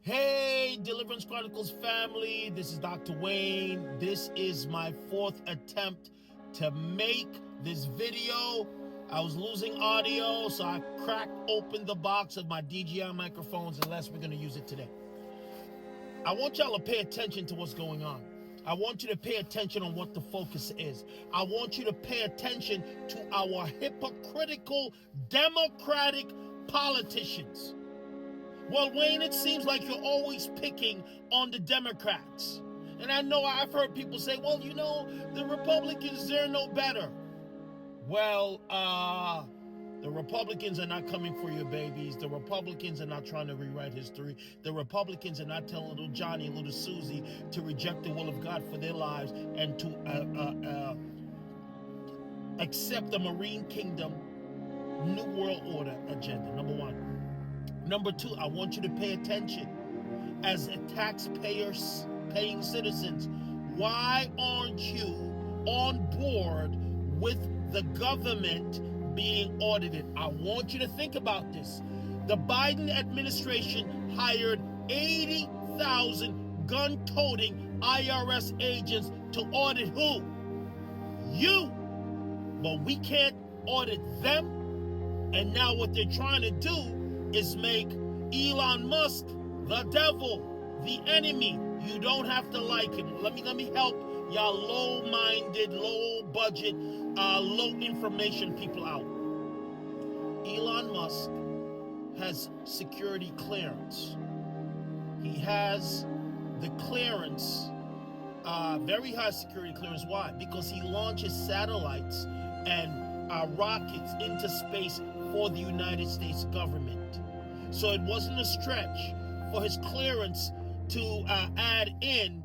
Hey, Deliverance Chronicles family, this is Dr. Wayne. This is my fourth attempt to make this video. I was losing audio, so I cracked open the box of my DJI microphones, unless we're going to use it today. I want y'all to pay attention to what's going on. I want you to pay attention on what the focus is. I want you to pay attention to our hypocritical, democratic politicians. Well, Wayne, it seems like you're always picking on the Democrats. And I know I've heard people say, well, you know, the Republicans, they're no better. Well, the Republicans are not coming for your babies. The Republicans are not trying to rewrite history. The Republicans are not telling little Johnny and little Susie to reject the will of God for their lives and to accept the Marine Kingdom New World Order agenda, number one. Number two, I want you to pay attention. As taxpayers, paying citizens, why aren't you on board with the government being audited? I want you to think about this. The Biden administration hired 80,000 gun-toting IRS agents to audit who? You. But we can't audit them. And now what they're trying to do is make Elon Musk the devil, the enemy. You don't have to like him. Let me help y'all low-minded, low-budget, low-information people out. Elon Musk has security clearance. He has the clearance, very high security clearance. Why? Because he launches satellites and rockets into space for the United States government. So it wasn't a stretch for his clearance to add in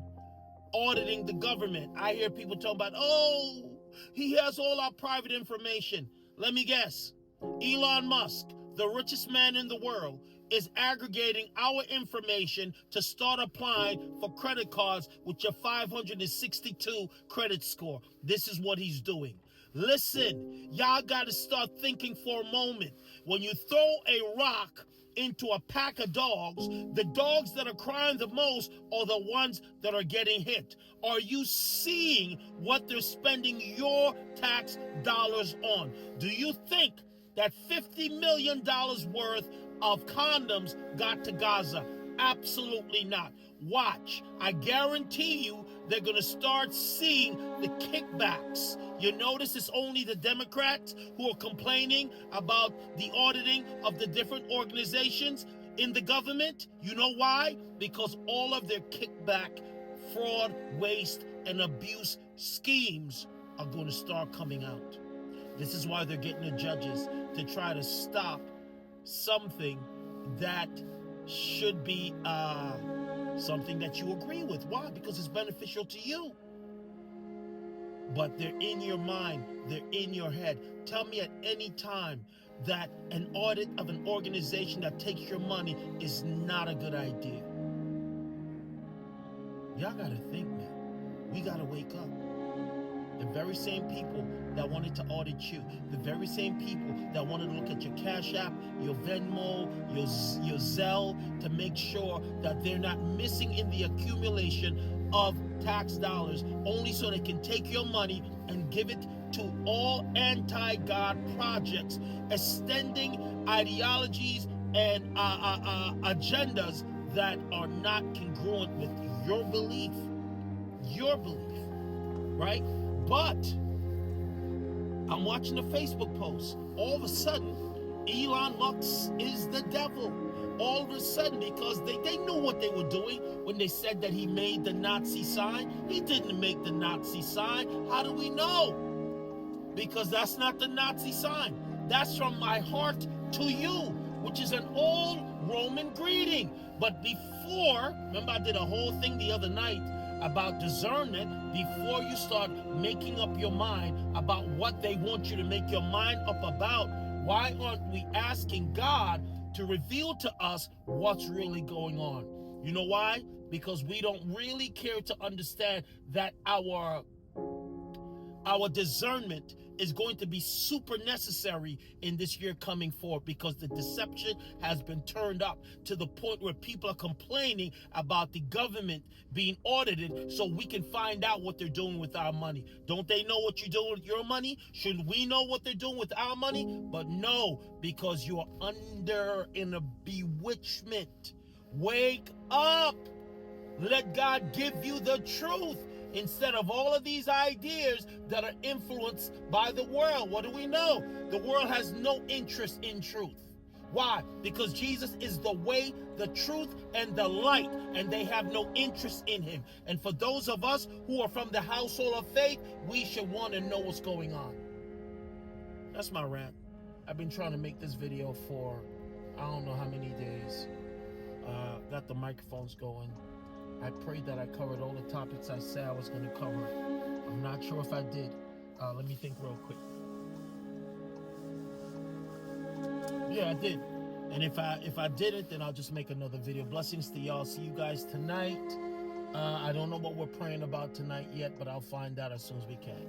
auditing the government. I hear people talking about, oh, he has all our private information. Let me guess. Elon Musk, the richest man in the world, is aggregating our information to start applying for credit cards with your 562 credit score. This is what he's doing. Listen, y'all got to start thinking for a moment. When you throw a rock into a pack of dogs, the dogs that are crying the most are the ones that are getting hit. Are you seeing what they're spending your tax dollars on? Do you think that $50 million worth of condoms got to Gaza? Absolutely not. Watch. I guarantee you they're going to start seeing the kickbacks. You notice it's only the Democrats who are complaining about the auditing of the different organizations in the government. You know why? Because all of their kickback, fraud, waste, and abuse schemes are going to start coming out. This is why they're getting the judges to try to stop something that should be something that you agree with. Why? Because it's beneficial to you. But they're in your mind. They're in your head. Tell me at any time that an audit of an organization that takes your money is not a good idea. Y'all got to think, man. We got to wake up. The very same people that wanted to audit you, the very same people that wanted to look at your Cash App, your Venmo, your Zelle, to make sure that they're not missing in the accumulation of tax dollars, only so they can take your money and give it to all anti-God projects, extending ideologies and agendas that are not congruent with your belief, right? But I'm watching a Facebook post. All of a sudden, Elon Musk is the devil. All of a sudden, because they knew what they were doing when they said that he made the Nazi sign. He didn't make the Nazi sign. How do we know? Because that's not the Nazi sign. That's from my heart to you, which is an old Roman greeting. But before, remember I did a whole thing the other night about discernment. Before you start making up your mind about what they want you to make your mind up about, why aren't we asking God to reveal to us what's really going on? You know why? Because we don't really care to understand that our discernment is going to be super necessary in this year coming forward, because the deception has been turned up to the point where people are complaining about the government being audited so we can find out what they're doing with our money. Don't they know what you're doing with your money? Should we know what they're doing with our money? But no, because you're under in a bewitchment. Wake up! Let God give you the truth instead of all of these ideas that are influenced by the world. What do we know? The world has no interest in truth. Why? Because Jesus is the way, the truth, and the light, and they have no interest in him. And for those of us who are from the household of faith, we should want to know what's going on. That's my rant. I've been trying to make this video for I don't know how many days. Got the microphones going. I prayed that I covered all the topics I said I was going to cover. I'm not sure if I did. Let me think real quick. Yeah, I did. And if I didn't, then I'll just make another video. Blessings to y'all. See you guys tonight. I don't know what we're praying about tonight yet, but I'll find out as soon as we can.